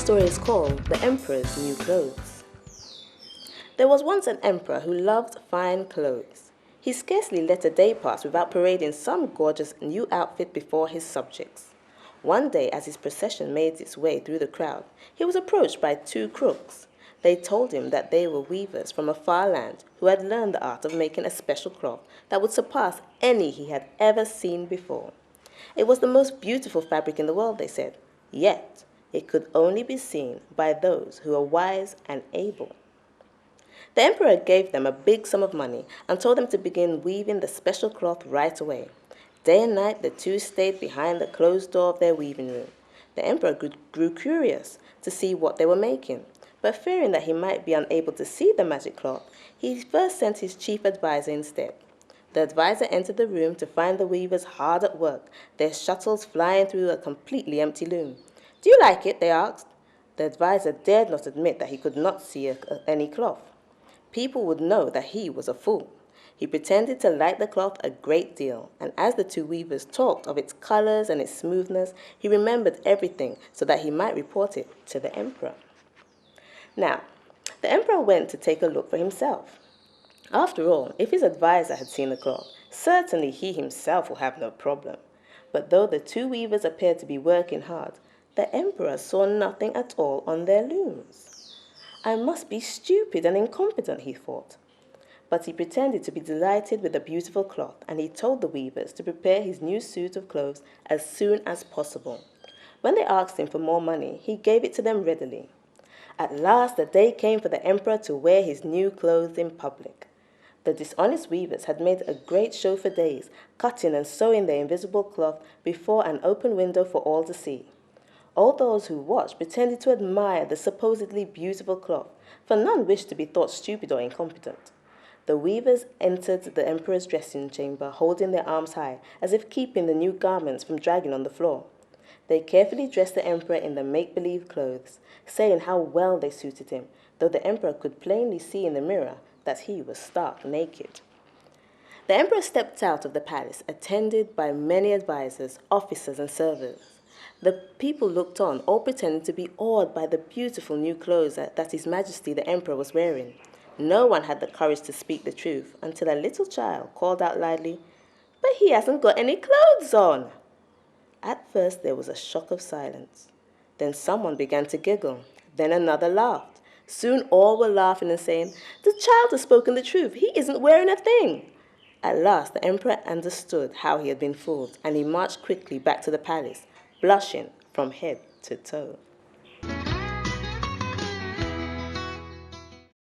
story is called The Emperor's New Clothes. There was once an emperor who loved fine clothes. He scarcely let a day pass without parading some gorgeous new outfit before his subjects. One day, as his procession made its way through the crowd, he was approached by two crooks. They told him that they were weavers from a far land who had learned the art of making a special cloth that would surpass any he had ever seen before. It was the most beautiful fabric in the world, they said, yet it could only be seen by those who were wise and able. The emperor gave them a big sum of money and told them to begin weaving the special cloth right away. Day and night the two stayed behind the closed door of their weaving room. The emperor grew curious to see what they were making, but fearing that he might be unable to see the magic cloth, he first sent his chief advisor instead. The advisor entered the room to find the weavers hard at work, their shuttles flying through a completely empty loom. "Do you like it?" they asked. The advisor dared not admit that he could not see any cloth. People would know that he was a fool. He pretended to like the cloth a great deal, and as the two weavers talked of its colors and its smoothness, he remembered everything so that he might report it to the emperor. Now, the emperor went to take a look for himself. After all, if his advisor had seen the cloth, certainly he himself will have no problem. But though the two weavers appeared to be working hard, the emperor saw nothing at all on their looms. "I must be stupid and incompetent," he thought. But he pretended to be delighted with the beautiful cloth, and he told the weavers to prepare his new suit of clothes as soon as possible. When they asked him for more money, he gave it to them readily. At last the day came for the emperor to wear his new clothes in public. The dishonest weavers had made a great show for days, cutting and sewing their invisible cloth before an open window for all to see. All those who watched pretended to admire the supposedly beautiful cloth, for none wished to be thought stupid or incompetent. The weavers entered the emperor's dressing chamber holding their arms high, as if keeping the new garments from dragging on the floor. They carefully dressed the emperor in the make-believe clothes, saying how well they suited him, though the emperor could plainly see in the mirror that he was stark naked. The emperor stepped out of the palace, attended by many advisors, officers, and servants. The people looked on, all pretending to be awed by the beautiful new clothes that His Majesty the Emperor was wearing. No one had the courage to speak the truth until a little child called out loudly, "But he hasn't got any clothes on!" At first there was a shock of silence. Then someone began to giggle. Then another laughed. Soon all were laughing and saying, "The child has spoken the truth. He isn't wearing a thing." At last the emperor understood how he had been fooled, and he marched quickly back to the palace, blushing from head to toe.